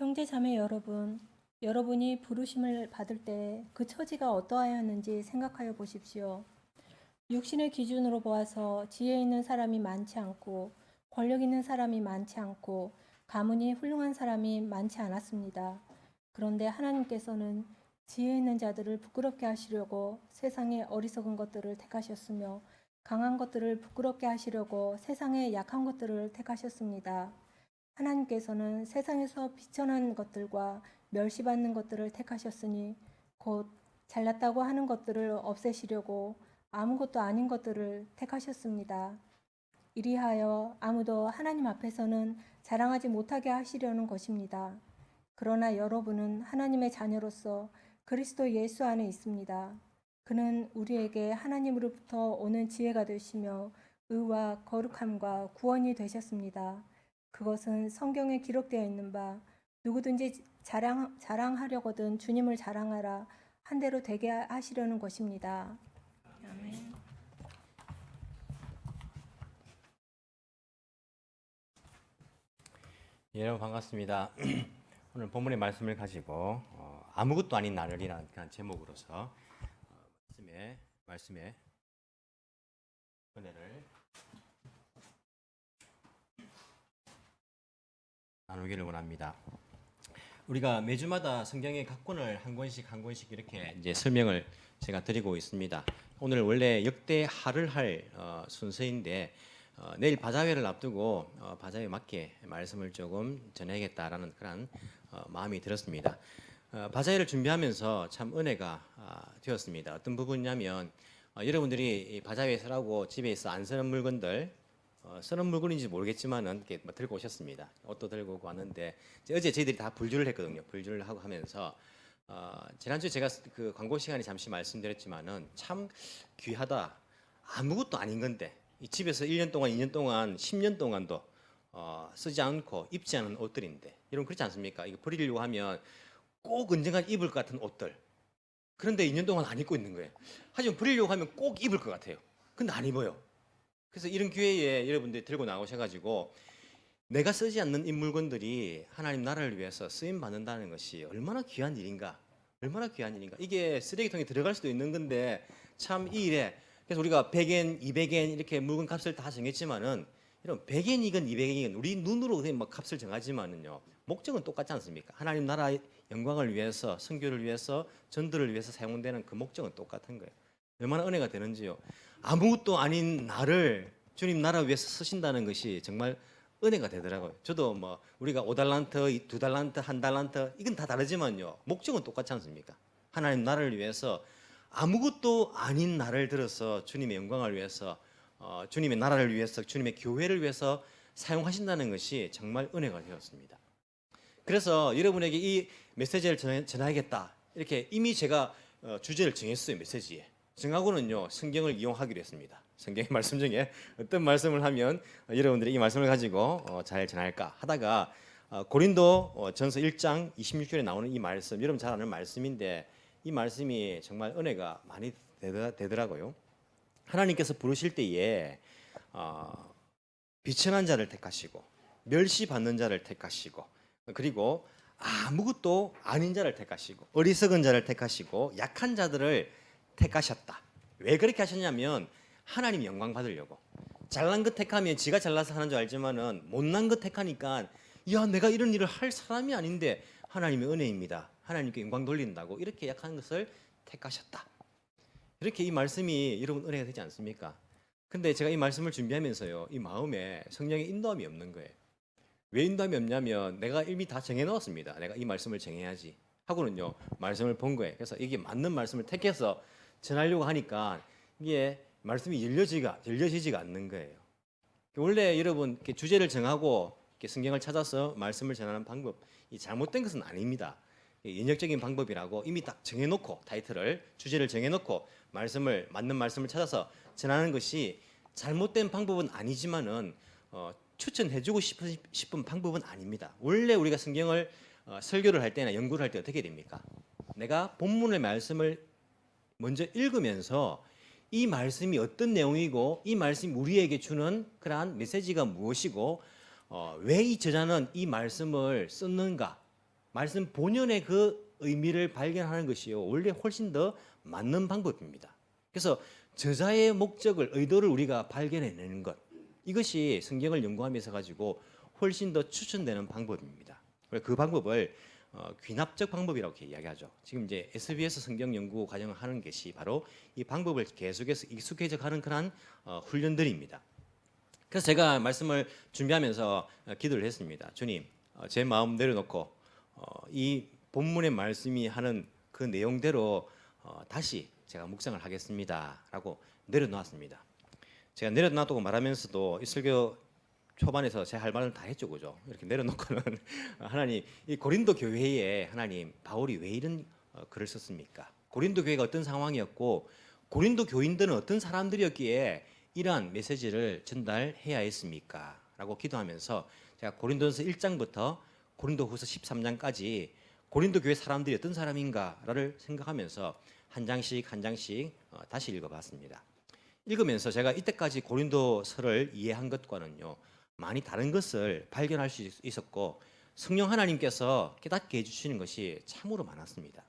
형제 자매 여러분, 여러분이 부르심을 받을 때 그 처지가 어떠하였는지 생각하여 보십시오. 육신의 기준으로 보아서 지혜 있는 사람이 많지 않고 권력 있는 사람이 많지 않고 가문이 훌륭한 사람이 많지 않았습니다. 그런데 하나님께서는 지혜 있는 자들을 부끄럽게 하시려고 세상의 어리석은 것들을 택하셨으며 강한 것들을 부끄럽게 하시려고 세상의 약한 것들을 택하셨습니다. 하나님께서는 세상에서 비천한 것들과 멸시받는 것들을 택하셨으니 곧 잘났다고 하는 것들을 없애시려고 아무것도 아닌 것들을 택하셨습니다. 이리하여 아무도 하나님 앞에서는 자랑하지 못하게 하시려는 것입니다. 그러나 여러분은 하나님의 자녀로서 그리스도 예수 안에 있습니다. 그는 우리에게 하나님으로부터 오는 지혜가 되시며 의와 거룩함과 구원이 되셨습니다. 그것은 성경에 기록되어 있는 바 누구든지 자랑하려거든 주님을 자랑하라 한 대로 되게 하시려는 것입니다. 아멘. 여러분 반갑습니다. 오늘 본문의 말씀을 가지고 아무것도 아닌 나를이라는 그런 제목으로서 말씀의 은혜를 나누기를 원합니다. 우리가 매주마다 성경의 각 권을 한 권씩 이렇게 이제 설명을 제가 드리고 있습니다. 오늘 원래 역대하를 할 순서인데 내일 바자회를 앞두고 바자회에 맞게 말씀을 조금 전해야겠다라는 그런 마음이 들었습니다. 바자회를 준비하면서 참 은혜가 되었습니다. 어떤 부분이냐면 여러분들이 바자회 쓰라고 집에 있어 안 쓰는 물건들 쓰는 물건인지 모르겠지만은 이렇게 들고 오셨습니다. 옷도 들고 오고 왔는데 어제 저희들이 다 불주를 했거든요. 불주를 하고 하면서 지난주에 제가 그 광고 시간에 잠시 말씀드렸지만은 참 귀하다. 아무것도 아닌 건데 이 집에서 1년 동안, 2년 동안, 10년 동안도 쓰지 않고 입지 않은 옷들인데 여러분 그렇지 않습니까? 이거 버리려고 하면 꼭 언젠간 입을 것 같은 옷들. 그런데 2년 동안 안 입고 있는 거예요. 하지만 버리려고 하면 꼭 입을 것 같아요. 근데 안 입어요. 그래서 이런 기회에 여러분들이 들고 나오셔가지고 내가 쓰지 않는 이 물건들이 하나님 나라를 위해서 쓰임 받는다는 것이 얼마나 귀한 일인가. 얼마나 귀한 일인가. 이게 쓰레기통에 들어갈 수도 있는 건데 참 이 일에 그래서 우리가 100엔, 200엔 이렇게 물건 값을 다 정했지만은 이런 100엔이건 200엔이건 우리 눈으로 그냥 막 값을 정하지만은요 목적은 똑같지 않습니까? 하나님 나라의 영광을 위해서 선교를 위해서 전도를 위해서 사용되는 그 목적은 똑같은 거예요. 얼마나 은혜가 되는지요. 아무것도 아닌 나를 주님 나라 위해서 쓰신다는 것이 정말 은혜가 되더라고요. 저도 뭐 우리가 5달란트, 2달란트, 1달란트 이건 다 다르지만요 목적은 똑같지 않습니까? 하나님 나라를 위해서 아무것도 아닌 나를 들어서 주님의 영광을 위해서 주님의 나라를 위해서 주님의 교회를 위해서 사용하신다는 것이 정말 은혜가 되었습니다. 그래서 여러분에게 이 메시지를 전하겠다 이렇게 이미 제가 주제를 정했어요. 메시지에 정하고는요 성경을 이용하기로 했습니다. 성경의 말씀 중에 어떤 말씀을 하면 여러분들이 이 말씀을 가지고 잘 전할까 하다가 고린도 전서 1장 26절에 나오는 이 말씀 여러분 잘 아는 말씀인데 이 말씀이 정말 은혜가 많이 되더라고요. 하나님께서 부르실 때에 비천한 자를 택하시고 멸시받는 자를 택하시고 그리고 아무것도 아닌 자를 택하시고 어리석은 자를 택하시고 약한 자들을 택하셨다. 왜 그렇게 하셨냐면 하나님 영광 받으려고. 잘난 것 택하면 지가 잘나서 하는 줄 알지만은 못난 것 택하니까 야 내가 이런 일을 할 사람이 아닌데 하나님의 은혜입니다. 하나님께 영광 돌린다고 이렇게 약한 것을 택하셨다. 이렇게 이 말씀이 여러분 은혜가 되지 않습니까? 근데 제가 이 말씀을 준비하면서요 이 마음에 성령의 인도함이 없는 거예요. 왜 인도함이 없냐면 내가 이미 다 정해놓았습니다. 내가 이 말씀을 정해야지 하고는요 말씀을 본 거예요. 그래서 이게 맞는 말씀을 택해서 전하려고 하니까 이게 말씀이 열려지지가 않는 거예요. 원래 여러분 이렇게 주제를 정하고 이렇게 성경을 찾아서 말씀을 전하는 방법이 잘못된 것은 아닙니다. 인역적인 방법이라고 이미 딱 정해놓고 타이틀을 주제를 정해놓고 말씀을 맞는 말씀을 찾아서 전하는 것이 잘못된 방법은 아니지만은 추천해주고 싶은 방법은 아닙니다. 원래 우리가 성경을 설교를 할 때나 연구를 할 때 어떻게 됩니까? 내가 본문의 말씀을 먼저 읽으면서 이 말씀이 어떤 내용이고 이 말씀이 우리에게 주는 그러한 메시지가 무엇이고 왜 이 저자는 이 말씀을 썼는가 말씀 본연의 그 의미를 발견하는 것이요 원래 훨씬 더 맞는 방법입니다. 그래서 저자의 목적을 의도를 우리가 발견해내는 것 이것이 성경을 연구하면서 가지고 훨씬 더 추천되는 방법입니다. 그 방법을 귀납적 방법이라고 이렇게 이야기하죠. 지금 이제 SBS 성경 연구 과정을 하는 것이 바로 이 방법을 계속해서 익숙해져 가는 그런 훈련들입니다. 그래서 제가 말씀을 준비하면서 기도를 했습니다. 주님, 제 마음 내려놓고 이 본문의 말씀이 하는 그 내용대로 다시 제가 묵상을 하겠습니다라고 내려놓았습니다. 제가 내려놔두고 말하면서도 이 설교 초반에서 제 할 말은 다 했죠, 그죠? 이렇게 내려놓고는 하나님, 이 고린도 교회에 하나님 바울이 왜 이런 글을 썼습니까? 고린도 교회가 어떤 상황이었고 고린도 교인들은 어떤 사람들이었기에 이러한 메시지를 전달해야 했습니까? 라고 기도하면서 제가 고린도전서 1장부터 고린도후서 13장까지 고린도 교회 사람들이 어떤 사람인가를 생각하면서 한 장씩 한 장씩 다시 읽어봤습니다. 읽으면서 제가 이때까지 고린도서를 이해한 것과는요 많이 다른 것을 발견할 수 있었고 성령 하나님께서 깨닫게 해주시는 것이 참으로 많았습니다.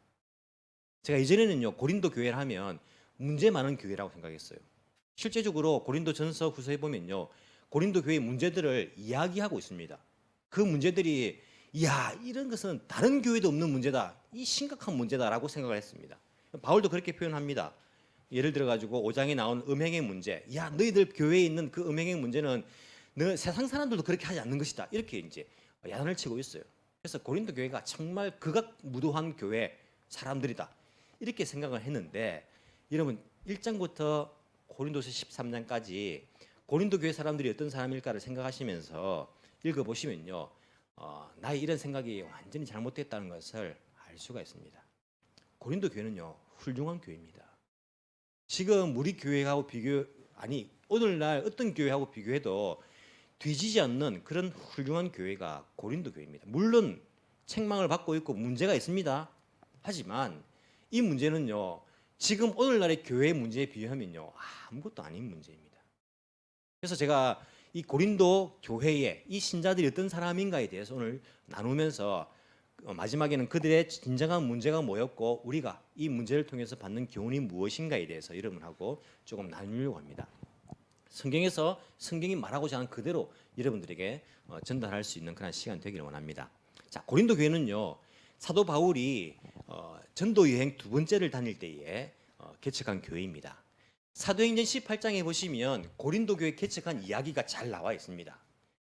제가 이전에는요 고린도 교회를 하면 문제 많은 교회라고 생각했어요. 실제적으로 고린도전서 후서에 보면요 고린도 교회의 문제들을 이야기하고 있습니다. 그 문제들이 이런 것은 다른 교회도 없는 문제다, 이 심각한 문제다라고 생각을 했습니다. 바울도 그렇게 표현합니다. 예를 들어 가지고 5장에 나온 음행의 문제, 너희들 교회에 있는 그 음행의 문제는 세상 사람들도 그렇게 하지 않는 것이다, 이렇게 이제 야단을 치고 있어요. 그래서 고린도 교회가 정말 극악무도한 교회 사람들이다, 이렇게 생각을 했는데 여러분 1장부터 고린도서 13장까지 고린도 교회 사람들이 어떤 사람일까를 생각하시면서 읽어보시면요 나의 이런 생각이 완전히 잘못됐다는 것을 알 수가 있습니다. 고린도 교회는요 훌륭한 교회입니다. 지금 우리 교회하고 오늘날 어떤 교회하고 비교해도 뒤지지 않는 그런 훌륭한 교회가 고린도 교회입니다. 물론 책망을 받고 있고 문제가 있습니다. 하지만 이 문제는요 지금 오늘날의 교회의 문제에 비교하면요 아무것도 아닌 문제입니다. 그래서 제가 이 고린도 교회의 이 신자들이 어떤 사람인가에 대해서 오늘 나누면서 마지막에는 그들의 진정한 문제가 뭐였고 우리가 이 문제를 통해서 받는 교훈이 무엇인가에 대해서 여러분하고 조금 나누려고 합니다. 성경에서 성경이 말하고자 하는 그대로 여러분들에게 전달할 수 있는 그런 시간 되기를 원합니다. 자, 고린도 교회는요 사도 바울이 전도 여행 두 번째를 다닐 때에 개척한 교회입니다. 사도행전 18장에 보시면 고린도 교회 개척한 이야기가 잘 나와 있습니다.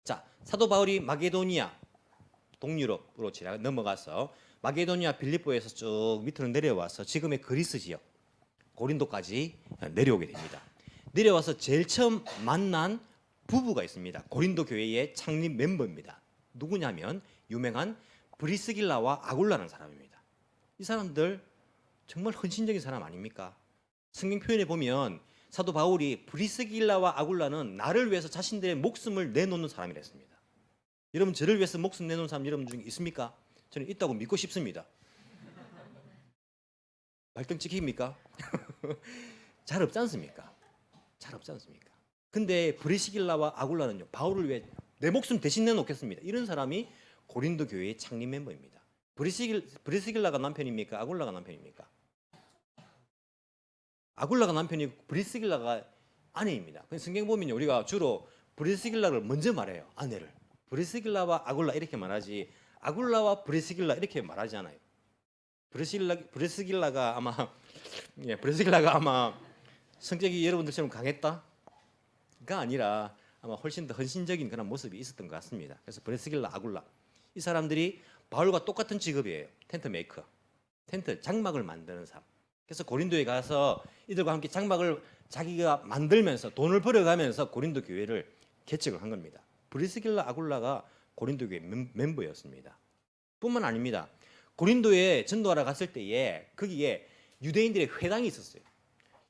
자, 사도 바울이 마게도니아 동유럽으로 넘어가서 마게도니아 빌립보에서 쭉 밑으로 내려와서 지금의 그리스 지역 고린도까지 내려오게 됩니다. 내려와서 제일 처음 만난 부부가 있습니다. 고린도 교회의 창립 멤버입니다. 누구냐면 유명한 브리스길라와 아굴라라는 사람입니다. 이 사람들 정말 헌신적인 사람 아닙니까? 성경 표현에 보면 사도 바울이 브리스길라와 아굴라는 나를 위해서 자신들의 목숨을 내놓는 사람이라 했습니다. 여러분 저를 위해서 목숨 내놓은 사람 여러분 중에 있습니까? 저는 있다고 믿고 싶습니다. 발등 찍힙니까? 잘 없지 않습니까? 잘 없지 않습니까? 근데 브리스길라와 아굴라는요 바울을 위해 내 목숨 대신 내놓겠습니다, 이런 사람이 고린도 교회의 창립 멤버입니다. 브리스길라가 남편입니까? 아굴라가 남편입니까? 아굴라가 남편이고 브리스길라가 아내입니다. 성경 보면 우리가 주로 브리스길라를 먼저 말해요. 아내를. 브리스길라와 아굴라 이렇게 말하지 아굴라와 브리스길라 이렇게 말하지 않아요. 브리스길라가 아마 성격이 여러분들처럼 강했다가 아니라 아마 훨씬 더 헌신적인 그런 모습이 있었던 것 같습니다. 그래서 브리스길라, 아굴라 이 사람들이 바울과 똑같은 직업이에요. 텐트 메이커, 텐트 장막을 만드는 사람. 그래서 고린도에 가서 이들과 함께 장막을 자기가 만들면서 돈을 벌어가면서 고린도 교회를 개척을 한 겁니다. 브리스길라, 아굴라가 고린도 교회 멤버였습니다. 뿐만 아닙니다. 고린도에 전도하러 갔을 때에 거기에 유대인들의 회당이 있었어요.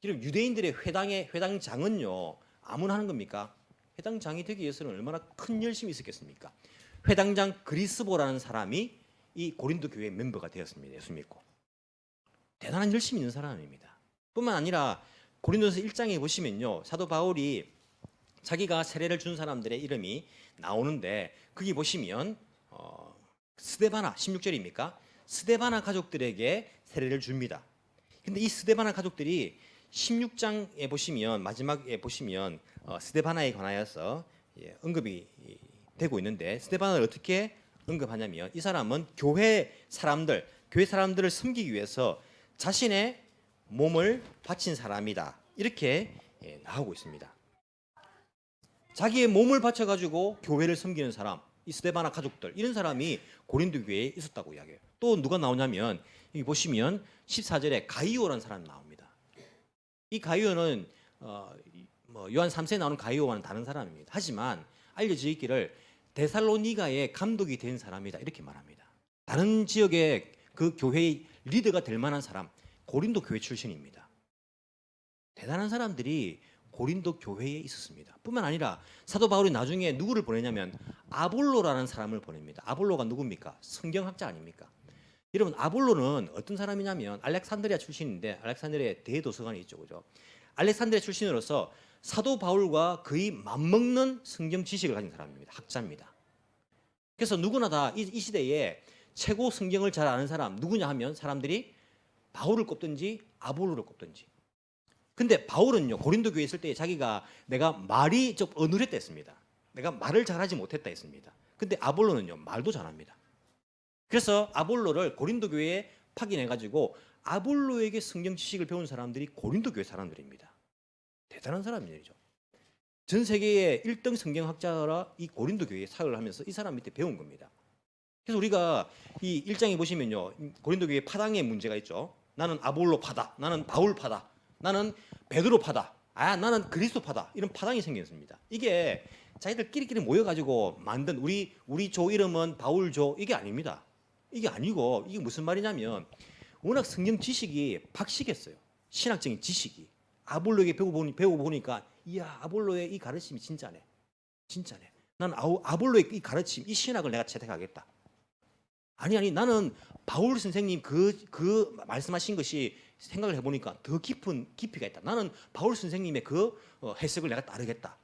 그럼 유대인들의 회당장은요 아무나 하는 겁니까? 회당장이 되기 위해서는 얼마나 큰 열심이 있었겠습니까? 회당장 그리스보라는 사람이 이 고린도 교회 멤버가 되었습니다. 예수 믿고. 대단한 열심이 있는 사람입니다. 뿐만 아니라 고린도서 1장에 보시면요 사도 바울이 자기가 세례를 준 사람들의 이름이 나오는데 거기 보시면 스데바나 16절입니까? 스데바나 가족들에게 세례를 줍니다. 근데 이 스데바나 가족들이 16장에 보시면 마지막에 보시면 스데바나에 관하여서 언급이 되고 있는데 스데바나를 어떻게 언급하냐면 이 사람은 교회 사람들을 섬기기 위해서 자신의 몸을 바친 사람이다. 이렇게 나오고 있습니다. 자기의 몸을 바쳐가지고 교회를 섬기는 사람, 이 스데바나 가족들 이런 사람이 고린도 교회에 있었다고 이야기해요. 또 누가 나오냐면 여기 보시면 14절에 가이오라는 사람이 나옵니다. 이 가이오는 요한 3세에 나오는 가이오와는 다른 사람입니다. 하지만 알려져 있기를 데살로니가의 감독이 된 사람이다 이렇게 말합니다. 다른 지역의 그 교회의 리더가 될 만한 사람, 고린도 교회 출신입니다. 대단한 사람들이 고린도 교회에 있었습니다. 뿐만 아니라 사도 바울이 나중에 누구를 보내냐면 아볼로라는 사람을 보냅니다. 아볼로가 누굽니까? 성경학자 아닙니까? 여러분 아볼로는 어떤 사람이냐면 알렉산드리아 출신인데 알렉산드리아 대도서관이 있죠, 그죠? 알렉산드리아 출신으로서 사도 바울과 거의 맞먹는 성경 지식을 가진 사람입니다. 학자입니다. 그래서 누구나 다 이 시대에 최고 성경을 잘 아는 사람 누구냐 하면 사람들이 바울을 꼽든지 아볼로를 꼽든지. 근데 바울은요 고린도 교회에 있을 때 자기가 내가 말이 좀 어눌했다 했습니다. 내가 말을 잘하지 못했다 했습니다. 근데 아볼로는요 말도 잘합니다. 그래서 아볼로를 고린도 교회에 파견해가지고 아볼로에게 성경 지식을 배운 사람들이 고린도 교회 사람들입니다. 대단한 사람들이죠. 전 세계의 1등 성경학자라 이 고린도 교회에 사역을 하면서 이 사람 밑에 배운 겁니다. 그래서 우리가 이 1장에 보시면요 고린도 교회 파당의 문제가 있죠. 나는 아볼로 파다, 나는 바울 파다, 나는 베드로 파다, 나는 그리스도 파다 이런 파당이 생겼습니다. 이게 자기들끼리 모여가지고 만든 우리 조 이름은 바울 조 이게 아닙니다. 이게 아니고 이게 무슨 말이냐면 워낙 성경 지식이 박식했어요. 신학적인 지식이 아볼로에게 배우고 보니까 이야 아볼로의 이 가르침이 진짜네. 난 아볼로의 이 가르침 이 신학을 내가 채택하겠다. 아니 나는 바울 선생님 그 말씀하신 것이 생각을 해보니까 더 깊이가 있다. 나는 바울 선생님의 그 해석을 내가 따르겠다.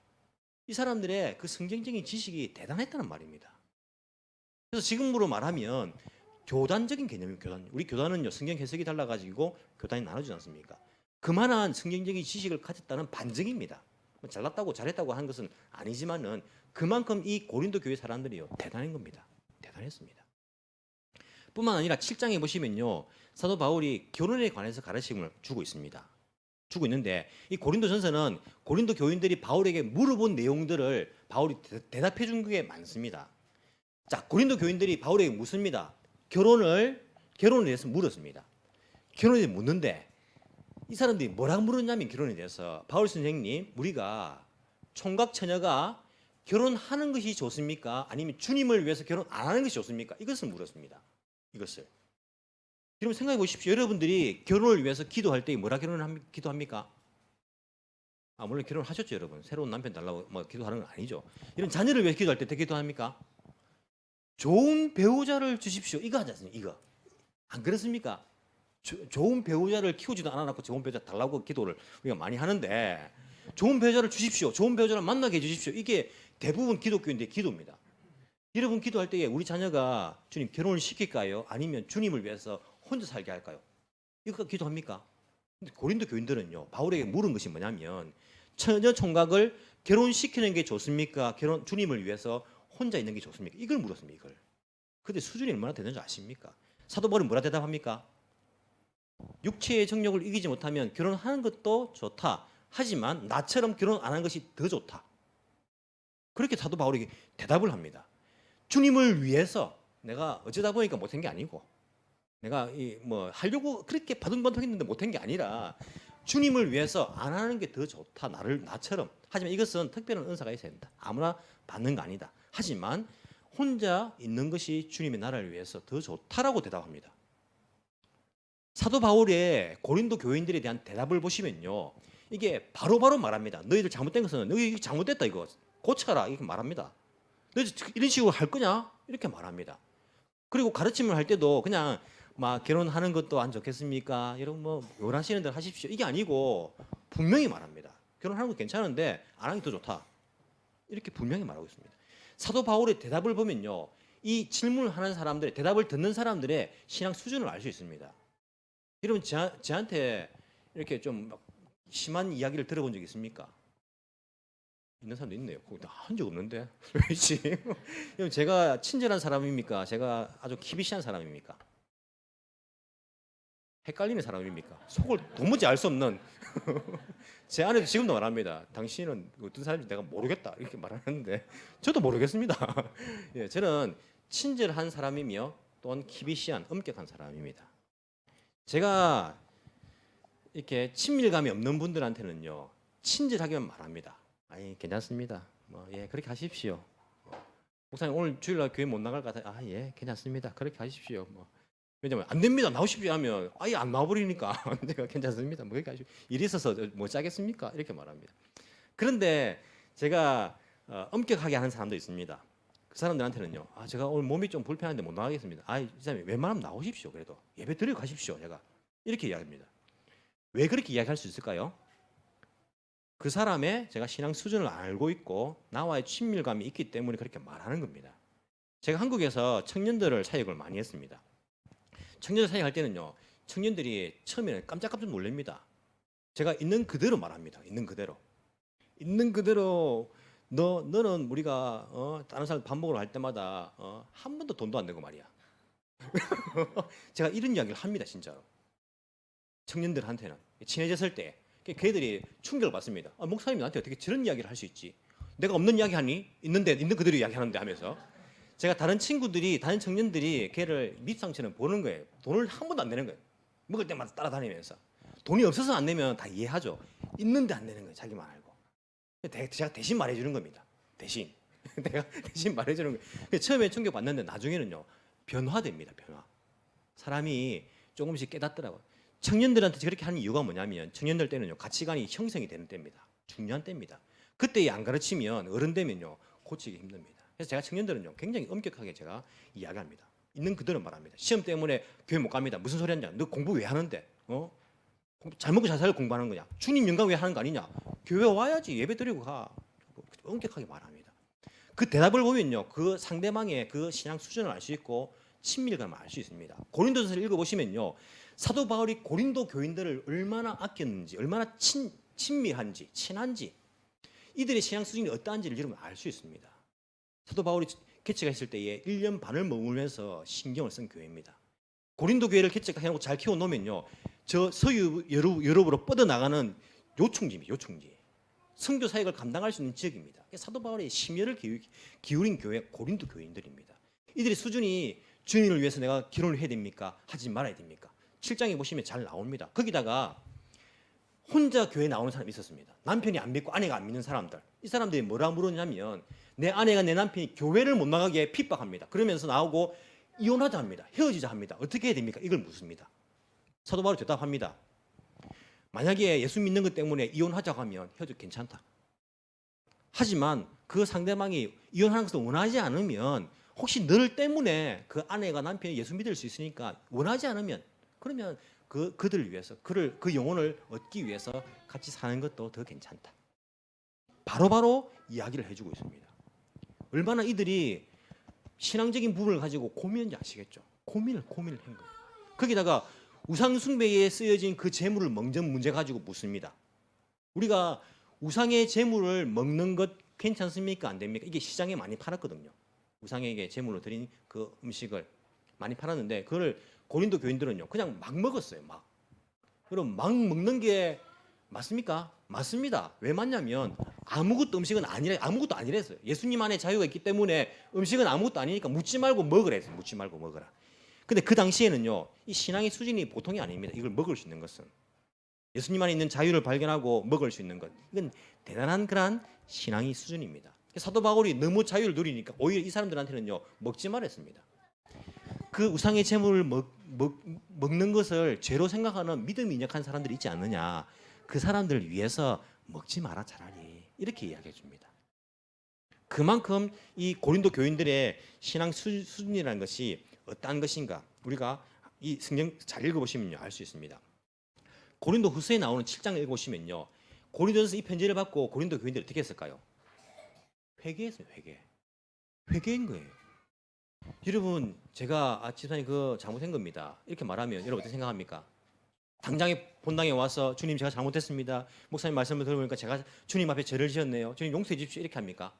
이 사람들의 그 성경적인 지식이 대단했다는 말입니다. 그래서 지금으로 말하면 교단적인 개념이에요. 우리 교단은요 성경 해석이 달라가지고 교단이 나눠지지 않습니까? 그만한 성경적인 지식을 가졌다는 반증입니다. 잘났다고 잘했다고 하는 것은 아니지만은 그만큼 이 고린도 교회 사람들이요 대단한 겁니다. 대단했습니다. 뿐만 아니라 7장에 보시면요 사도 바울이 결혼에 관해서 가르침을 주고 있습니다. 주고 있는데 이 고린도전서는 고린도 교인들이 바울에게 물어본 내용들을 바울이 대답해 준 게 많습니다. 자 고린도 교인들이 바울에게 묻습니다. 결혼에 대해서 물었습니다. 결혼에 대해서 묻는데 이 사람들이 뭐라고 물었냐면 결혼에 대해서 바울 선생님 우리가 총각 처녀가 결혼하는 것이 좋습니까? 아니면 주님을 위해서 결혼 안 하는 것이 좋습니까? 이것을 물었습니다. 이것을. 여러분 생각해 보십시오. 여러분들이 결혼을 위해서 기도할 때 뭐라 기도합니까? 물론 결혼하셨죠, 여러분. 새로운 남편 달라고 기도하는 건 아니죠. 이런 자녀를 위해서 기도할 때 어떻게 기도합니까? 좋은 배우자를 주십시오. 이거 하지 않습니까? 이거. 안 그렇습니까? 좋은 배우자를 키우지도 않아놓고 좋은 배우자 달라고 기도를 우리가 많이 하는데 좋은 배우자를 주십시오. 좋은 배우자를 만나게 해주십시오. 이게 대부분 기독교인들의 기도입니다. 여러분 기도할 때에 우리 자녀가 주님 결혼을 시킬까요? 아니면 주님을 위해서 혼자 살게 할까요? 이거 기도합니까? 근데 고린도 교인들은요 바울에게 물은 것이 뭐냐면 처녀 총각을 결혼시키는 게 좋습니까? 주님을 위해서 혼자 있는 게 좋습니까? 이걸 물었습니다. 이걸. 근데 수준이 얼마나 되는지 아십니까? 사도 바울이 뭐라 대답합니까? 육체의 정욕을 이기지 못하면 결혼하는 것도 좋다. 하지만 나처럼 결혼 안 하는 것이 더 좋다. 그렇게 사도 바울이 대답을 합니다. 주님을 위해서 내가 어쩌다 보니까 못한 게 아니고 내가 하려고 그렇게 바둥바둥했는데 못한 게 아니라 주님을 위해서 안 하는 게 더 좋다. 나처럼. 하지만 이것은 특별한 은사가 있어야 된다. 아무나 받는 거 아니다. 하지만 혼자 있는 것이 주님의 나라를 위해서 더 좋다라고 대답합니다. 사도 바울의 고린도 교인들에 대한 대답을 보시면요. 이게 바로바로 말합니다. 너희들 잘못된 것은 너희 잘못됐다 이거 고쳐라 이렇게 말합니다. 너희 이런 식으로 할 거냐? 이렇게 말합니다. 그리고 가르침을 할 때도 그냥 막 결혼하는 것도 안 좋겠습니까? 이런 원하시는 대로 하십시오. 이게 아니고 분명히 말합니다. 결혼하는 거 괜찮은데 안 하는 게 더 좋다. 이렇게 분명히 말하고 있습니다. 사도 바울의 대답을 보면요. 이 질문을 하는 사람들의 대답을 듣는 사람들의 신앙 수준을 알 수 있습니다. 여러분 저한테 이렇게 좀 심한 이야기를 들어본 적 있습니까? 있는 사람도 있네요. 거기 한 적 없는데 왜지? 제가 친절한 사람입니까? 제가 아주 키비시한 사람입니까? 헷갈리는 사람입니까? 속을 도무지 알 수 없는 제 아내도 지금도 말합니다. 당신은 어떤 사람인지 내가 모르겠다 이렇게 말하는데 저도 모르겠습니다. 예, 저는 친절한 사람이며 또한 키비시한 엄격한 사람입니다. 제가 이렇게 친밀감이 없는 분들한테는요 친절하게만 말합니다. 아니 괜찮습니다. 예 그렇게 하십시오. 목사님 오늘 주일날 교회 못 나갈 것 같아요. 예 괜찮습니다. 그렇게 하십시오. 왜냐면 안 됩니다. 나오십시오 하면 아예 안 나와버리니까 내가 괜찮습니다. 그렇게 하십시오. 일이 있어서 뭐 짜겠습니까? 이렇게 말합니다. 그런데 제가 엄격하게 하는 사람도 있습니다. 그 사람들한테는요. 제가 오늘 몸이 좀 불편한데 못 나가겠습니다. 이사람이 웬만하면 나오십시오. 그래도 예배 드리고 가십시오. 제가 이렇게 이야기합니다. 왜 그렇게 이야기할 수 있을까요? 그 사람의 제가 신앙 수준을 알고 있고 나와의 친밀감이 있기 때문에 그렇게 말하는 겁니다. 제가 한국에서 청년들을 사역을 많이 했습니다. 청년들 사역할 때는요. 청년들이 처음에는 깜짝깜짝 놀랍니다. 제가 있는 그대로 말합니다. 있는 그대로. 있는 그대로 너는 우리가 다른 사람 밥 먹으러 갈 때마다 한 번도 돈도 안 내고 말이야. 제가 이런 이야기를 합니다. 진짜로. 청년들한테는 친해졌을 때 걔들이 충격을 받습니다. 목사님이 나한테 어떻게 저런 이야기를 할 수 있지? 내가 없는 이야기 하니? 있는데 있는 그대로 이야기하는데 하면서 제가 다른 청년들이 걔를 밉상처럼 보는 거예요. 돈을 한 번도 안 내는 거예요. 먹을 때마다 따라다니면서 돈이 없어서 안 내면 다 이해하죠. 있는데 안 내는 거예요. 자기만 알고. 제가 대신 말해주는 겁니다. 대신 내가 대신 말해주는 거예요. 처음에 충격 받는데 나중에는요 변화됩니다. 변화. 사람이 조금씩 깨닫더라고요. 청년들한테 저렇게 하는 이유가 뭐냐면 청년들 때는요 가치관이 형성이 되는 때입니다. 중요한 때입니다. 그때 안 가르치면 어른 되면요 고치기 힘듭니다. 그래서 제가 청년들은요 굉장히 엄격하게 제가 이야기합니다. 있는 그대로 말합니다. 시험 때문에 교회 못 갑니다. 무슨 소리 하냐? 너 공부 왜 하는데? 잘 먹고 잘 살고 공부하는 거냐? 주님 영광 왜 하는 거 아니냐? 교회 와야지 예배 드리고 가. 엄격하게 말합니다. 그 대답을 보면요 그 상대방의 그 신앙 수준을 알 수 있고 친밀감을 알 수 있습니다. 고린도전서를 읽어보시면요 사도 바울이 고린도 교인들을 얼마나 아꼈는지 얼마나 친밀한지 친한지 이들의 신앙 수준이 어떠한지를 여러분 알 수 있습니다. 사도 바울이 개척했을 했을 때에 1년 반을 머물면서 신경을 쓴 교회입니다. 고린도 교회를 개척해놓고 잘 키워놓으면요 저 서유 유럽으로 뻗어나가는 요충지입니다. 요충지. 선교 사역을 감당할 수 있는 지역입니다. 사도 바울의 심혈을 기울인 교회 고린도 교인들입니다. 이들의 수준이 주님을 위해서 내가 결혼을 해야 됩니까? 하지 말아야 됩니까? 7장에 보시면 잘 나옵니다. 거기다가 혼자 교회 나오는 사람이 있었습니다. 남편이 안 믿고 아내가 안 믿는 사람들. 이 사람들이 뭐라 물었냐면 내 아내가 내 남편이 교회를 못 나가게 핍박합니다. 그러면서 나오고 이혼하자 합니다. 헤어지자 합니다. 어떻게 해야 됩니까? 이걸 묻습니다. 사도 바울이 대답합니다. 만약에 예수 믿는 것 때문에 이혼하자고 하면 헤어져도 괜찮다. 하지만 그 상대방이 이혼하는 것을 원하지 않으면 혹시 너를 때문에 그 아내가 남편이 예수 믿을 수 있으니까 원하지 않으면 그러면 그들을 위해서 그 영혼을 얻기 위해서 같이 사는 것도 더 괜찮다. 바로바로 이야기를 해주고 있습니다. 얼마나 이들이 신앙적인 부분을 가지고 고민인지 아시겠죠? 고민을 한 거예요. 거기다가 우상 숭배에 쓰여진 그 재물을 먹는 문제 가지고 묻습니다. 우리가 우상의 재물을 먹는 것 괜찮습니까? 안 됩니까? 이게 시장에 많이 팔았거든요. 우상에게 재물로 드린 그 음식을 많이 팔았는데 그걸 고린도 교인들은요 그냥 막 먹었어요. 막. 그럼 막 먹는 게 맞습니까? 맞습니다. 왜 맞냐면 아무것도 아니랬어요. 예수님 안에 자유가 있기 때문에 음식은 아무것도 아니니까 묻지 말고 먹으라 했어요. 묻지 말고 먹으라. 근데 그 당시에는요 이 신앙의 수준이 보통이 아닙니다. 이걸 먹을 수 있는 것은 예수님 안에 있는 자유를 발견하고 먹을 수 있는 것 이건 대단한 그런 신앙의 수준입니다. 사도 바울이 너무 자유를 누리니까 오히려 이 사람들한테는요 먹지 말았습니다. 그 우상의 재물을 먹는 것을 죄로 생각하는 믿음이 약한 사람들이 있지 않느냐. 그 사람들을 위해서 먹지 마라 차라리 이렇게 이야기해 줍니다. 그만큼 이 고린도 교인들의 신앙 수준이라는 것이 어떠한 것인가 우리가 이 성경 잘 읽어보시면요 알 수 있습니다. 고린도 후서에 나오는 7장을 읽어보시면요 고린도전서 이 편지를 받고 고린도 교인들이 어떻게 했을까요? 회개했어요. 회개인 거예요. 여러분 제가 집사님 그 잘못한 겁니다. 이렇게 말하면 여러분 어떻게 생각합니까? 당장에 본당에 와서 주님 제가 잘못했습니다. 목사님 말씀을 들어보니까 제가 주님 앞에 죄를 지었네요. 주님 용서해 주십시오. 이렇게 합니까?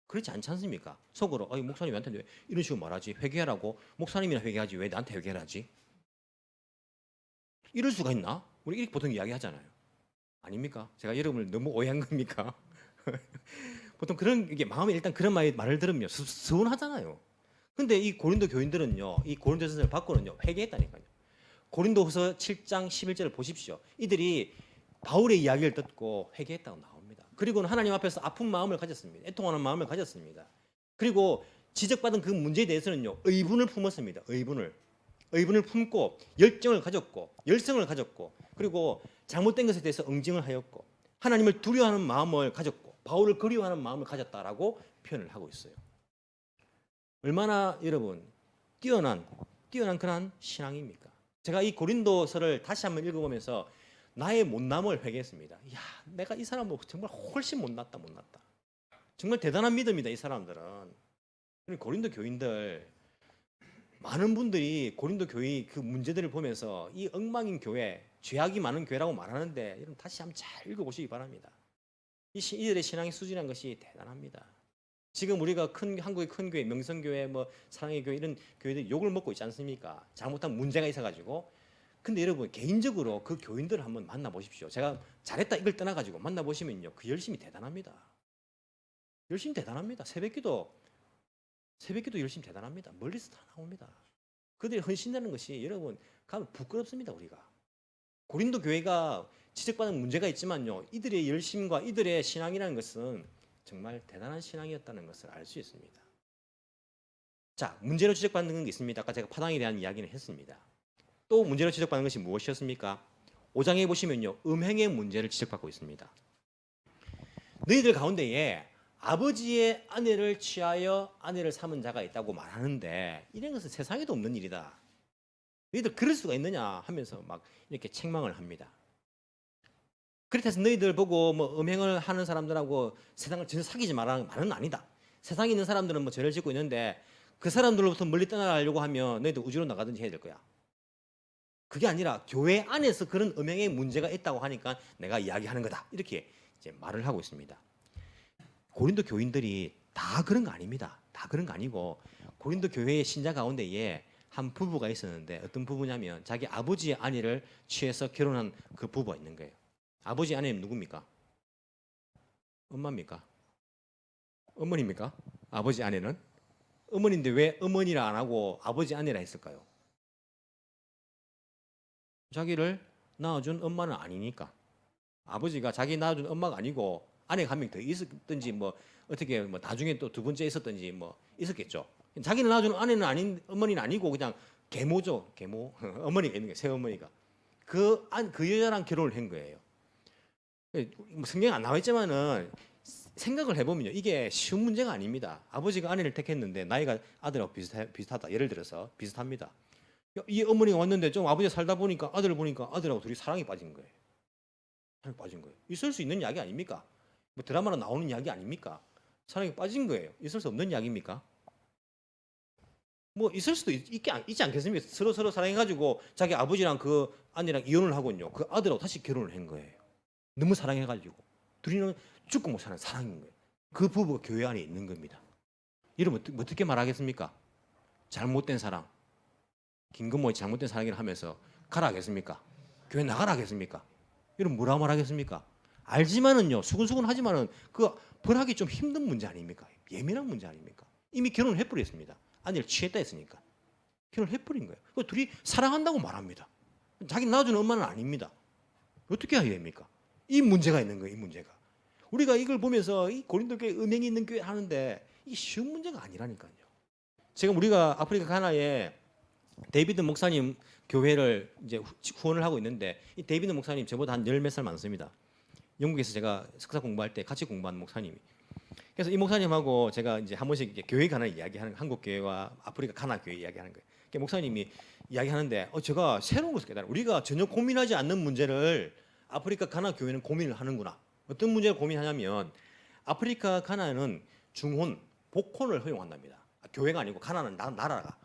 그렇지 않지 않습니까? 속으로 목사님 나한테 왜 이런 식으로 말하지? 회개하라고 목사님이나 회개하지 왜 나한테 회개를 하지? 이럴 수가 있나? 우리 이렇게 보통 이야기하잖아요. 아닙니까? 제가 여러분을 너무 오해한 겁니까? 보통 그런 이게 마음에 일단 그런 말을 들으면 서운하잖아요. 근데 이 고린도 교인들은요, 이 고린도전서를 받고는요 회개했다니까요. 고린도후서 7장 11절을 보십시오. 이들이 바울의 이야기를 듣고 회개했다고 나옵니다. 그리고는 하나님 앞에서 아픈 마음을 가졌습니다. 애통하는 마음을 가졌습니다. 그리고 지적받은 그 문제에 대해서는요 의분을 품었습니다. 의분을 품고 열정을 가졌고 열성을 가졌고 그리고 잘못된 것에 대해서 응징을 하였고 하나님을 두려워하는 마음을 가졌고 바울을 그리워하는 마음을 가졌다라고 표현을 하고 있어요. 얼마나 여러분 뛰어난 그런 신앙입니까? 제가 이 고린도서를 다시 한번 읽어보면서 나의 못남을 회개했습니다. 야, 내가 이 사람보다 정말 훨씬 못났다. 정말 대단한 믿음이다 이 사람들은. 고린도 교인들 많은 분들이 고린도 교회 그 문제들을 보면서 이 엉망인 교회, 죄악이 많은 교회라고 말하는데 여러분 다시 한번 잘 읽어보시기 바랍니다. 이들의 신앙의 수준이라는 것이 대단합니다. 지금 우리가 한국의 큰 교회, 명성교회, 뭐 사랑의 교회 이런 교회들이 욕을 먹고 있지 않습니까? 잘못한 문제가 있어가지고. 근데 여러분 개인적으로 그 교인들을 한번 만나보십시오. 제가 잘했다 이걸 떠나가지고 만나보시면요, 그 열심이 대단합니다. 열심히 대단합니다. 새벽기도 열심히 대단합니다. 멀리서 다 나옵니다. 그들이 헌신되는 것이 여러분 가면 부끄럽습니다. 우리가 고린도 교회가 지적받는 문제가 있지만요, 이들의 열심과 이들의 신앙이라는 것은 정말 대단한 신앙이었다는 것을 알 수 있습니다. 자, 문제로 지적받는 게 있습니다. 아까 제가 파당에 대한 이야기는 했습니다. 또 문제로 지적받는 것이 무엇이었습니까? 5장에 보시면요, 음행의 문제를 지적받고 있습니다. 너희들 가운데에 아버지의 아내를 취하여 아내를 삼은 자가 있다고 말하는데 이런 것은 세상에도 없는 일이다. 너희들 그럴 수가 있느냐 하면서 막 이렇게 책망을 합니다. 그렇다고 너희들 보고 뭐 음행을 하는 사람들하고 세상을 전혀 사귀지 말라는 말은 아니다. 세상에 있는 사람들은 뭐 죄를 짓고 있는데 그 사람들로부터 멀리 떠나려고 하면 너희들 우주로 나가든지 해야 될 거야. 그게 아니라 교회 안에서 그런 음행의 문제가 있다고 하니까 내가 이야기하는 거다. 이렇게 이제 말을 하고 있습니다. 고린도 교인들이 다 그런 거 아닙니다. 다 그런 거 아니고 고린도 교회의 신자 가운데에 한 부부가 있었는데 어떤 부부냐면 자기 아버지의 아내를 취해서 결혼한 그 부부가 있는 거예요. 아버지 아내는 누굽니까? 엄마입니까? 어머니입니까? 아버지 아내는? 어머니인데 왜 어머니라 안 하고 아버지 아내라 했을까요? 자기를 낳아준 엄마는 아니니까. 아버지가 자기 낳아준 엄마가 아니고 아내가 한 명 더 있었든지 뭐 어떻게 뭐 나중에 또 두 번째 있었든지 뭐 있었겠죠. 자기를 낳아준 아내는 아닌 어머니는 아니고 그냥 계모죠. 계모 어머니가 있는 거예요. 새 어머니가 그 여자랑 결혼을 한 거예요. 성경에 안 나와 있지만은 생각을 해보면요, 이게 쉬운 문제가 아닙니다. 아버지가 아내를 택했는데 나이가 아들하고 비슷하다. 예를 들어서 비슷합니다. 이 어머니가 왔는데 좀 아버지가 살다 보니까 아들을 보니까 아들하고 둘이 사랑에 빠진 거예요. 사랑에 빠진 거예요. 있을 수 있는 이야기 아닙니까? 뭐 드라마로 나오는 이야기 아닙니까? 사랑에 빠진 거예요. 있을 수 없는 이야기입니까? 뭐 있을 수도 있지 않겠습니까? 서로 사랑해가지고 자기 아버지랑 그 아내랑 이혼을 하고요, 그 아들하고 다시 결혼을 한 거예요. 너무 사랑해가지고 둘이는 죽고 못 사는 사랑인 거예요. 그 부부가 교회 안에 있는 겁니다. 여러분 어떻게 말하겠습니까? 잘못된 사랑, 김건모의 잘못된 사랑이라 하면서 가라 하겠습니까? 교회 나가라 하겠습니까? 여러분 뭐라 말하겠습니까? 알지만은요, 수근수근 하지만은 그 벌하기 좀 힘든 문제 아닙니까? 예민한 문제 아닙니까? 이미 결혼을 해버렸습니다. 아내를 취했다 했으니까 결혼을 해버린 거예요. 그 둘이 사랑한다고 말합니다. 자기 낳아주는 엄마는 아닙니다. 어떻게 해야 됩니까? 이 문제가 있는 거예요. 이 문제가. 우리가 이걸 보면서 이 고린도 교회 음행이 있는 교회 하는데 이게 쉬운 문제가 아니라니까요. 지금 우리가 아프리카 가나에 데이비드 목사님 교회를 이제 후원을 하고 있는데 이 데이비드 목사님 저보다 한 열 몇 살 많습니다. 영국에서 제가 석사 공부할 때 같이 공부한 목사님이. 그래서 이 목사님하고 제가 이제 한 번씩 이제 교회 가나 이야기하는, 한국 교회와 아프리카 가나 교회 이야기하는 거예요. 그러니까 목사님이 이야기하는데 제가 새로운 것을 깨달아요. 우리가 전혀 고민하지 않는 문제를 아프리카 가나 교회는 고민을 하는구나. 어떤 문제를 고민하냐면 아프리카 가나는 중혼, 복혼을 허용한답니다. 교회가 아니고 가나안은 나라가.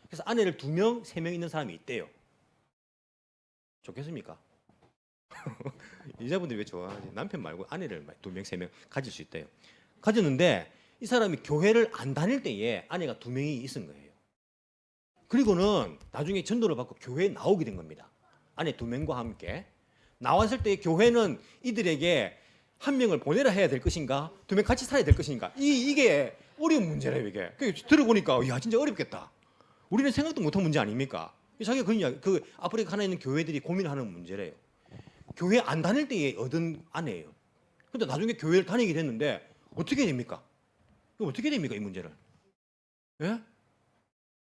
그래서 아내를 2명, 3명 있는 사람이 있대요. 좋겠습니까? 여자분들이 왜 좋아하지? 남편 말고 아내를 2명, 3명 가질 수 있대요. 가졌는데 이 사람이 교회를 안 다닐 때에 아내가 2명이 있은 거예요. 그리고는 나중에 전도를 받고 교회에 나오게 된 겁니다. 아내 2명과 함께 나왔을 때 교회는 이들에게 1명을 보내라 해야 될 것인가, 2명 같이 살아야 될 것인가, 이게 어려운 문제래요. 이게 들어보니까 야 진짜 어렵겠다. 우리는 생각도 못한 문제 아닙니까? 자기가 그 아프리카 하나 있는 교회들이 고민하는 문제래요. 교회 안 다닐 때에 얻은 아내예요. 근데 나중에 교회를 다니게 됐는데 어떻게 됩니까? 어떻게 됩니까 이 문제를? 예?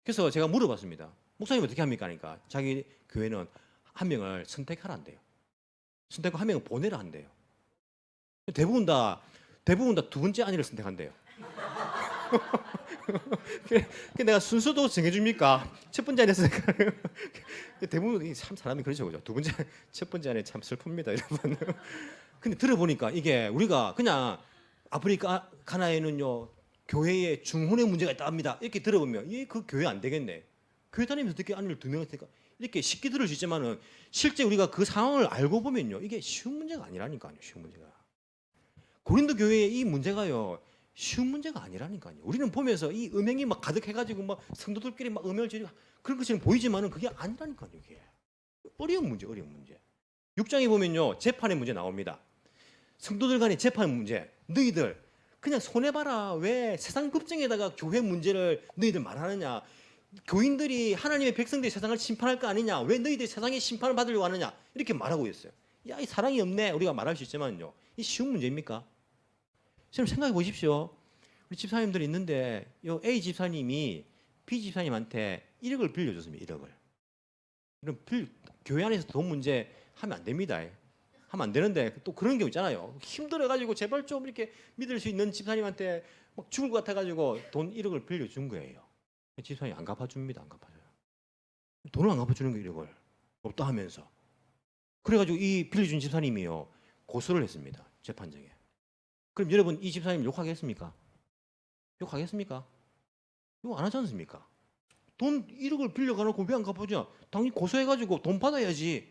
그래서 제가 물어봤습니다. 목사님 어떻게 합니까? 하니까 자기 교회는 1명을 선택하란대요. 선택하고 1명을 보내라 한대요. 대부분 다 2번째 아내를 선택한대요. 그 내가 순서도 정해줍니까? 첫 번째 아내 선택하는. 대부분 참 사람이 그렇죠, 그죠? 첫 번째 아내 참 슬픕니다, 여러분. 근데 들어보니까 이게 우리가 그냥 아프리카 가나에는요 교회에 중혼의 문제가 있다 합니다. 이렇게 들어보면 그 교회 안 되겠네. 교회 다니면서 어떻게 아내를 2명 했을까? 이렇게 쉽게 들을 수 있지만은 실제 우리가 그 상황을 알고 보면요 이게 쉬운 문제가 아니라니까요. 쉬운 문제가. 고린도 교회의 이 문제가요 쉬운 문제가 아니라니까요. 우리는 보면서 이 음행이 막 가득해가지고 막 성도들끼리 막 음행을 지르고 그런 것처럼 보이지만은 그게 아니라니까요. 이게 어려운 문제. 6장에 보면요 재판의 문제 나옵니다. 성도들 간의 재판 문제. 너희들 그냥 손해봐라. 왜 세상 급정에다가 교회 문제를 너희들 말하느냐. 교인들이 하나님의 백성들이 세상을 심판할 거 아니냐. 왜 너희들이 세상의 심판을 받으려고 하느냐. 이렇게 말하고 있어요. 야, 이 사랑이 없네. 우리가 말할 수 있지만요. 이 쉬운 문제입니까? 지금 생각해 보십시오. 우리 집사님들이 있는데 요 A 집사님이 B 집사님한테 1억을 빌려줬습니다. 1억을. 그럼 교회 안에서 돈 문제 하면 안 됩니다. 하면 안 되는데 또 그런 경우 있잖아요. 힘들어가지고 제발 좀 이렇게 믿을 수 있는 집사님한테 막 죽을 것 같아가지고 돈 1억을 빌려준 거예요. 집사님이 안 갚아줍니다. 안 갚아줘요. 돈을 안 갚아주는 거 1억을 없다 하면서. 그래가지고 이 빌려준 집사님이요 고소를 했습니다. 재판정에. 그럼 여러분 이 집사님 욕하겠습니까? 욕하겠습니까? 욕 안 하지 않습니까? 돈 1억을 빌려가놓고 왜 안 갚아주냐? 당연히 고소해가지고 돈 받아야지.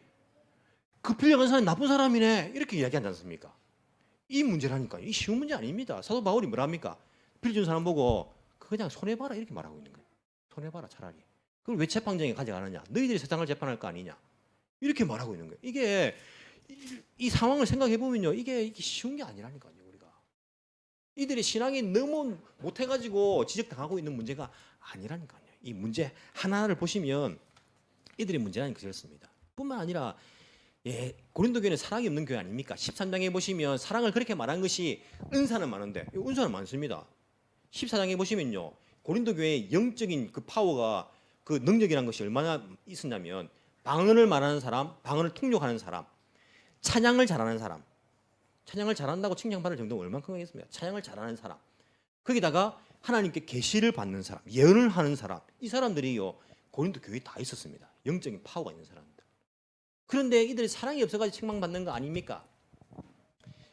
그 빌려간 사람이 나쁜 사람이네 이렇게 이야기하지 않습니까? 이 문제라니까요. 이 쉬운 문제 아닙니다. 사도 바울이 뭐라 합니까? 빌려준 사람 보고 그냥 손해봐라 이렇게 말하고 있는 거예요. 손해봐라 차라리. 그걸 왜 재판정에 가져가느냐? 너희들이 세상을 재판할 거 아니냐? 이렇게 말하고 있는 거예요. 이게 이 상황을 생각해 보면요, 이게 쉬운 게 아니라니까요. 우리가 이들의 신앙이 너무 못해가지고 지적당하고 있는 문제가 아니라니까요. 이 문제 하나를 보시면 이들의 문제는 그렇습니다. 뿐만 아니라 고린도 교회는 사랑이 없는 교회 아닙니까? 13장에 보시면 사랑을 그렇게 말한 것이 은사는 많은데 은사는 많습니다. 14장에 보시면요, 고린도 교회의 영적인 그 파워가 그 능력이라는 것이 얼마나 있었냐면 방언을 말하는 사람, 방언을 통역하는 사람, 찬양을 잘하는 사람, 찬양을 잘한다고 칭찬받을 정도가 얼마큼 하겠습니까? 찬양을 잘하는 사람, 거기다가 하나님께 계시를 받는 사람, 예언을 하는 사람, 이 사람들이요 고린도 교회에 다 있었습니다. 영적인 파워가 있는 사람들. 그런데 이들이 사랑이 없어가지고 책망받는 거 아닙니까?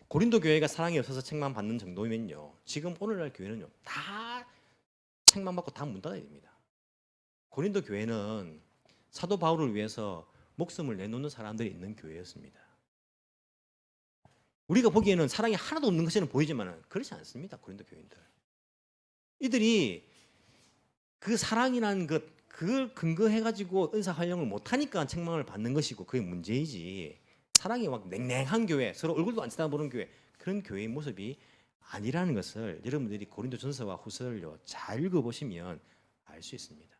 고린도 교회가 사랑이 없어서 책망받는 정도면요, 지금 오늘날 교회는요 다 책망받고 다 문 닫아야 됩니다. 고린도 교회는 사도 바울을 위해서 목숨을 내놓는 사람들이 있는 교회였습니다. 우리가 보기에는 사랑이 하나도 없는 것처럼 보이지만 그렇지 않습니다. 고린도 교인들. 이들이 그 사랑이라는 것, 그걸 근거해가지고 은사 활용을 못하니까 책망을 받는 것이고 그게 문제이지, 사랑이 막 냉랭한 교회, 서로 얼굴도 안 쳐다보는 교회, 그런 교회의 모습이 아니라는 것을 여러분들이 고린도 전서와 후서를요 잘 읽어보시면 알 수 있습니다.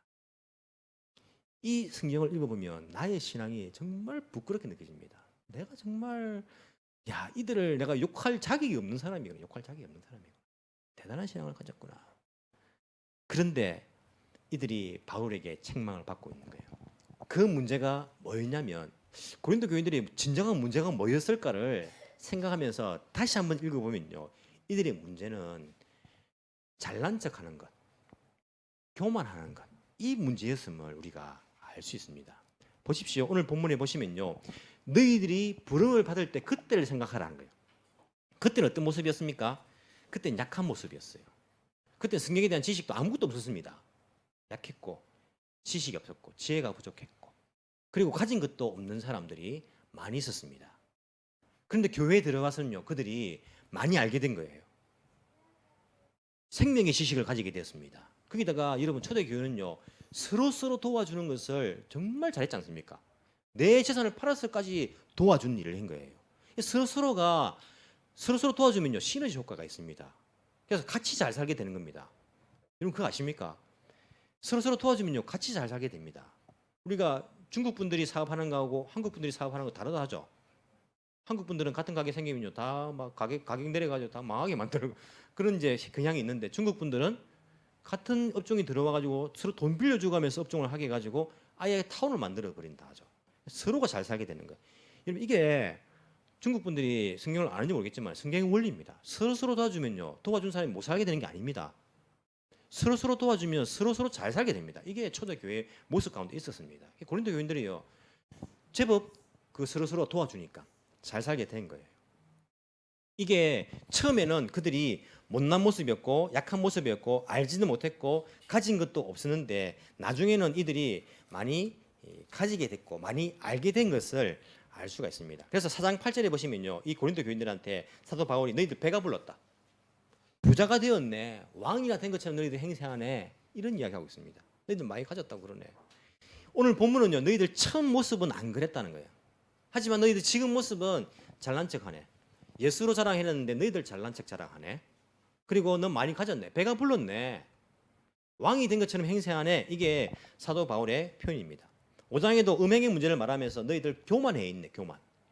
이 성경을 읽어보면 나의 신앙이 정말 부끄럽게 느껴집니다. 내가 정말 이들을 내가 욕할 자격이 없는 사람이구나. 욕할 자격이 없는 사람이구나. 대단한 신앙을 가졌구나. 그런데 이들이 바울에게 책망을 받고 있는 거예요. 그 문제가 뭐였냐면 고린도 교인들이 진정한 문제가 뭐였을까를 생각하면서 다시 한번 읽어보면요, 이들의 문제는 잘난 척하는 것, 교만하는 것, 이 문제였음을 우리가 알 수 있습니다. 보십시오. 오늘 본문에 보시면요, 너희들이 부름을 받을 때 그때를 생각하라는 거예요. 그때는 어떤 모습이었습니까? 그때는 약한 모습이었어요. 그때 성경에 대한 지식도 아무것도 없었습니다. 약했고 지식이 없었고 지혜가 부족했고 그리고 가진 것도 없는 사람들이 많이 있었습니다. 그런데 교회에 들어가서는요 그들이 많이 알게 된 거예요. 생명의 지식을 가지게 되었습니다. 거기다가 여러분 초대교회는요 서로 도와주는 것을 정말 잘했지 않습니까? 내 재산을 팔아서까지 도와주는 일을 한 거예요. 서로가 서로 도와주면요 시너지 효과가 있습니다. 그래서 같이 잘 살게 되는 겁니다. 여러분 그거 아십니까? 서로 도와주면요 같이 잘 살게 됩니다. 우리가 중국 분들이 사업하는 거하고 한국 분들이 사업하는 거 다르다 하죠. 한국 분들은 같은 가게 생기면요 다 막 가격 내려가지고 다 망하게 만들고 그런 이제 경향이 있는데 중국 분들은 같은 업종이 들어와가지고 서로 돈 빌려주가면서 업종을 하게 해가지고 아예 타운을 만들어 버린다 하죠. 서로가 잘 살게 되는 거예요. 여러분 이게 중국 분들이 성경을 아는지 모르겠지만 성경의 원리입니다. 서로 도와주면요 도와준 사람이 못 살게 되는 게 아닙니다. 서로 도와주면 서로 잘 살게 됩니다. 이게 초대교회 모습 가운데 있었습니다. 고린도 교인들이요 제법 그 서로 도와주니까 잘 살게 된 거예요. 이게 처음에는 그들이 못난 모습이었고 약한 모습이었고 알지는 못했고 가진 것도 없었는데 나중에는 이들이 많이 가지게 됐고 많이 알게 된 것을 알 수가 있습니다. 그래서 4장 8절에 보시면요 이 고린도 교인들한테 사도 바울이 너희들 배가 불렀다, 부자가 되었네, 왕이나 된 것처럼 너희들 행세하네, 이런 이야기하고 있습니다. 너희들 많이 가졌다고 그러네. 오늘 본문은요 너희들 처음 모습은 안 그랬다는 거예요. 하지만 너희들 지금 모습은 잘난 척하네. 예수로 자랑했는데 너희들 잘난 척 자랑하네. 그리고 너 많이 가졌네, 배가 불렀네, 왕이 된 것처럼 행세하네. 이게 사도 바울의 표현입니다. 5장에도 음행의 문제를 말하면서 너희들 교만해 있네.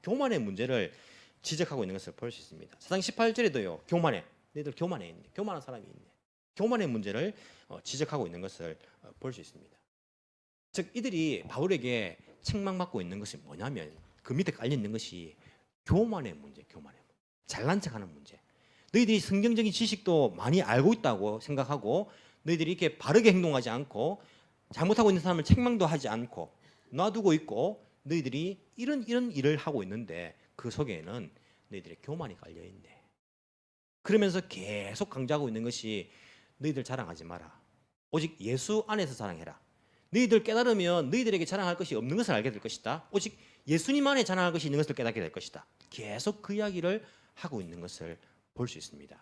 교만의 문제를 지적하고 있는 것을 볼 수 있습니다. 4장 18절에도요 교만해, 너희들 교만해 있네, 교만한 사람이 있네. 교만의 문제를 지적하고 있는 것을 볼 수 있습니다. 즉 이들이 바울에게 책망받고 있는 것이 뭐냐면 그 밑에 깔려 있는 것이 교만의 문제, 잘난 척하는 문제. 너희들이 성경적인 지식도 많이 알고 있다고 생각하고 너희들이 이렇게 바르게 행동하지 않고 잘못하고 있는 사람을 책망도 하지 않고 놔두고 있고 너희들이 이런 일을 하고 있는데 그 속에는 너희들의 교만이 깔려 있네. 그러면서 계속 강조하고 있는 것이 너희들 자랑하지 마라. 오직 예수 안에서 자랑해라. 너희들 깨달으면 너희들에게 자랑할 것이 없는 것을 알게 될 것이다. 오직 예수님 안에 자랑할 것이 있는 것을 깨닫게 될 것이다. 계속 그 이야기를 하고 있는 것을 볼 수 있습니다.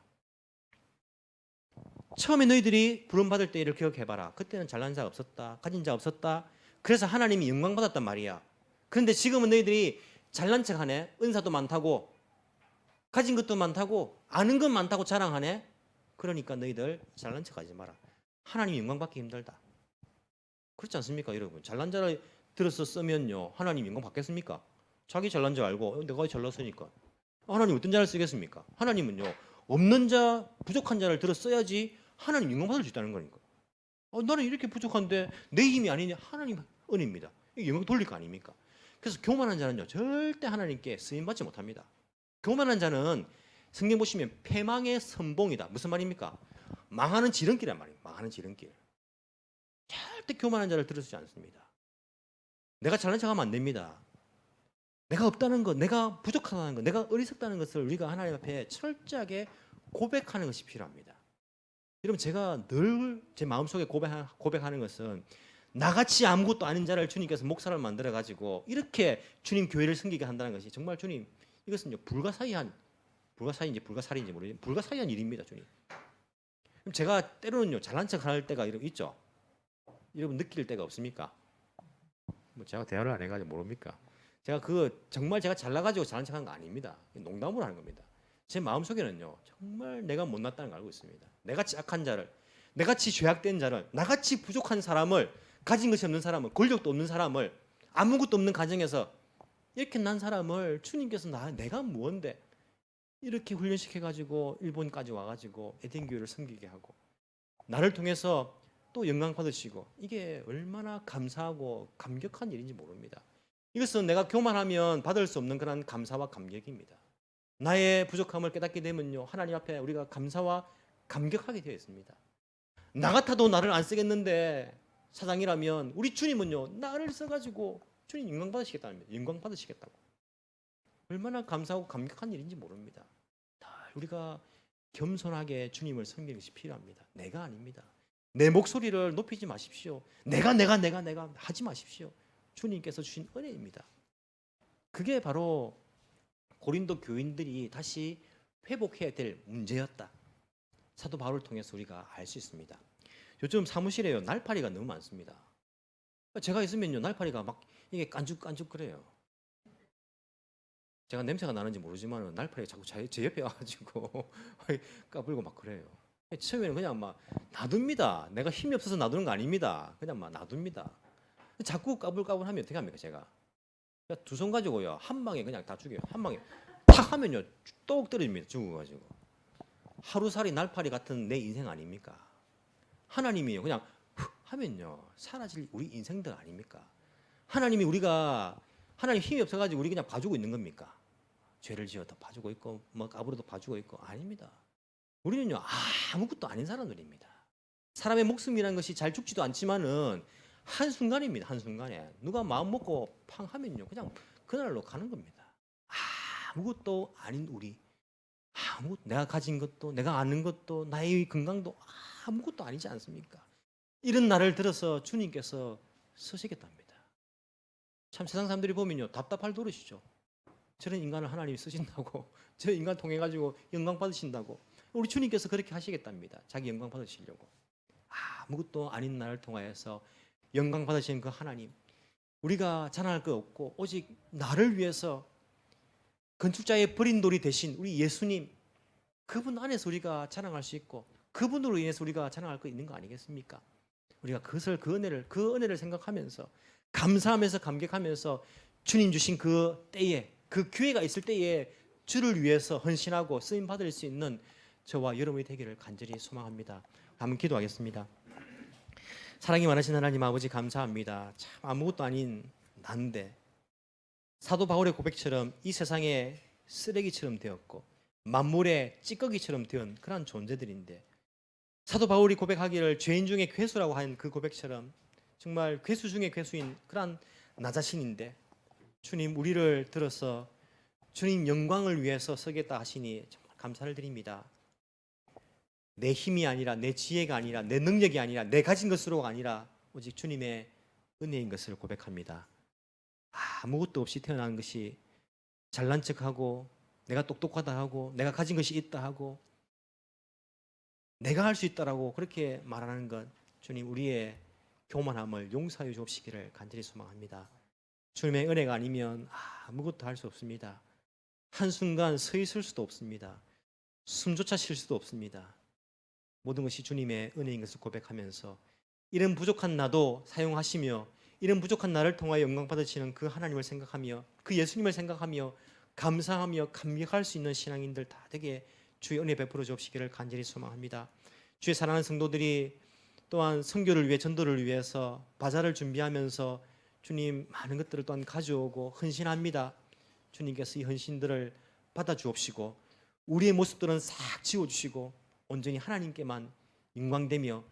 처음에 너희들이 부름받을 때 일을 기억해봐라. 그때는 잘난 자 없었다, 가진 자 없었다. 그래서 하나님이 영광 받았단 말이야. 그런데 지금은 너희들이 잘난 척하네, 은사도 많다고, 가진 것도 많다고, 아는 것 많다고 자랑하네. 그러니까 너희들 잘난 척하지 마라. 하나님 영광 받기 힘들다. 그렇지 않습니까, 여러분? 잘난 자를 들어서 쓰면요 하나님 영광 받겠습니까? 자기 잘난 줄 알고 내가 잘났으니까 하나님 어떤 자를 쓰겠습니까? 하나님은요 없는 자, 부족한 자를 들어 써야지 하나님 영광 받을 수 있다는 거니까. 나는 이렇게 부족한데 내 힘이 아니냐, 하나님 은혜입니다. 이게 영광 돌릴 거 아닙니까? 그래서 교만한 자는요 절대 하나님께 쓰임 받지 못합니다. 교만한 자는 성경 보시면 패망의 선봉이다. 무슨 말입니까? 망하는 지름길이란 말이에요. 망하는 지름길. 절대 교만한 자를 들어주지 않습니다. 내가 잘난 척하면 안 됩니다. 내가 없다는 것, 내가 부족하다는 것, 내가 어리석다는 것을 우리가 하나님 앞에 철저하게 고백하는 것이 필요합니다. 여러분 제가 늘 제 마음속에 고백하는 것은 나같이 아무것도 아닌 자를 주님께서 목사를 만들어 가지고 이렇게 주님 교회를 섬기게 한다는 것이 정말 주님, 이것은요 불가사리인지 모르겠지만 불가사의한 일입니다. 주님. 그럼 제가 때로는요 잘난 척할 때가 있죠. 여러분 느낄 때가 없습니까? 뭐 제가 대화를 안 해가지고 모릅니까? 제가 정말 제가 잘나가지고 잘난 척하는 거 아닙니다. 농담으로 하는 겁니다. 제 마음속에는요 정말 내가 못났다는 걸 알고 있습니다. 내같이 악한 자를, 내같이 죄악된 자를, 나같이 부족한 사람을, 가진 것이 없는 사람을, 권력도 없는 사람을, 아무것도 없는 가정에서 이렇게 난 사람을 주님께서 내가 무언데 이렇게 훈련시켜가지고 일본까지 와가지고 에덴 교회를 섬기게 하고 나를 통해서 또 영광 받으시고, 이게 얼마나 감사하고 감격한 일인지 모릅니다. 이것은 내가 교만하면 받을 수 없는 그런 감사와 감격입니다. 나의 부족함을 깨닫게 되면요 하나님 앞에 우리가 감사와 감격하게 되어 있습니다. 나 같아도 나를 안 쓰겠는데 사장이라면 우리 주님은요 나를 써가지고 주님 영광 받으시겠다는 겁니다. 영광 받으시겠다고. 얼마나 감사하고 감격한 일인지 모릅니다. 우리가 겸손하게 주님을 섬기는 것이 필요합니다. 내가 아닙니다. 내 목소리를 높이지 마십시오. 내가 하지 마십시오. 주님께서 주신 은혜입니다. 그게 바로 고린도 교인들이 다시 회복해야 될 문제였다. 사도 바울을 통해서 우리가 알 수 있습니다. 요즘 사무실에요, 날파리가 너무 많습니다. 제가 있으면요, 날파리가 막 이게 깐죽깐죽 그래요. 제가 냄새가 나는지 모르지만 날파리가 자꾸 제 옆에 와가지고 까불고 막 그래요. 처음에는 그냥 막 놔둡니다. 내가 힘이 없어서 놔두는 거 아닙니다. 그냥 막 놔둡니다. 자꾸 까불까불하면 어떻게 합니까, 제가? 두 손 가지고요, 한 방에 그냥 다 죽여요. 한 방에 탁 하면요, 똑 떨어집니다. 죽어가지고. 하루살이 날파리 같은 내 인생 아닙니까? 하나님이요, 그냥 훅 하면요, 사라질 우리 인생들 아닙니까? 하나님이 하나님 힘이 없어가지고 우리 그냥 봐주고 있는 겁니까? 죄를 지어도 봐주고 있고 뭐 까불어도 봐주고 있고 아닙니다. 우리는요, 아무것도 아닌 사람들입니다. 사람의 목숨이라는 것이 잘 죽지도 않지만은 한순간입니다. 한순간에 누가 마음 먹고 팡 하면요, 그냥 그날로 가는 겁니다. 아무것도 아닌 우리, 내가 가진 것도, 내가 아는 것도, 나의 건강도 아무것도 아니지 않습니까? 이런 날을 들어서 주님께서 쓰시겠답니다. 참 세상 사람들이 보면요, 답답할 노릇이죠. 저런 인간을 하나님이 쓰신다고, 저 인간 통해 가지고 영광 받으신다고. 우리 주님께서 그렇게 하시겠답니다. 자기 영광 받으시려고. 아무것도 아닌 나를 통하여서 영광 받으신 그 하나님, 우리가 자랑할 것 없고 오직 나를 위해서 건축자의 버린 돌이 되신 우리 예수님, 그분 안에서 우리가 자랑할 수 있고 그분으로 인해서 우리가 자랑할 거 있는 거 아니겠습니까? 우리가 그 은혜를 생각하면서 감사하면서 감격하면서 주님 주신 그 때에, 그 기회가 있을 때에 주를 위해서 헌신하고 쓰임 받을 수 있는 저와 여러분이 되기를 간절히 소망합니다. 한번 기도하겠습니다. 사랑이 많으신 하나님 아버지, 감사합니다. 참 아무것도 아닌 난데 사도 바울의 고백처럼 이 세상에 쓰레기처럼 되었고 만물의 찌꺼기처럼 되은 그런 존재들인데, 사도 바울이 고백하기를 죄인 중에 괴수라고 한 그 고백처럼 정말 괴수 중에 괴수인 그런 나 자신인데, 주님 우리를 들어서 주님 영광을 위해서 서겠다 하시니 정말 감사를 드립니다. 내 힘이 아니라, 내 지혜가 아니라, 내 능력이 아니라, 내 가진 것으로가 아니라 오직 주님의 은혜인 것을 고백합니다. 아무것도 없이 태어난 것이 잘난 척하고 내가 똑똑하다 하고 내가 가진 것이 있다 하고 내가 할 수 있다라고 그렇게 말하는 것, 주님 우리의 교만함을 용서해 주옵시기를 간절히 소망합니다. 주님의 은혜가 아니면 아무것도 할 수 없습니다. 한순간 서 있을 수도 없습니다. 숨조차 쉴 수도 없습니다. 모든 것이 주님의 은혜인 것을 고백하면서 이런 부족한 나도 사용하시며 이런 부족한 나를 통하여 영광 받으시는 그 하나님을 생각하며 그 예수님을 생각하며 감사하며 감격할 수 있는 신앙인들 다 되게 주의 은혜 베풀어 주옵시기를 간절히 소망합니다. 주의 사랑하는 성도들이 또한 선교를 위해, 전도를 위해서 바자를 준비하면서 주님 많은 것들을 또한 가져오고 헌신합니다. 주님께서 이 헌신들을 받아 주옵시고 우리의 모습들은 싹 지워주시고 온전히 하나님께만 영광되며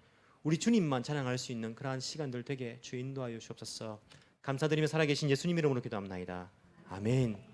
우리 주님만 찬양할 수 있는 그러한 시간들 되게 주의 인도하여 주옵소서. 감사드리며 살아계신 예수님 이름으로 기도합나이다. 아멘.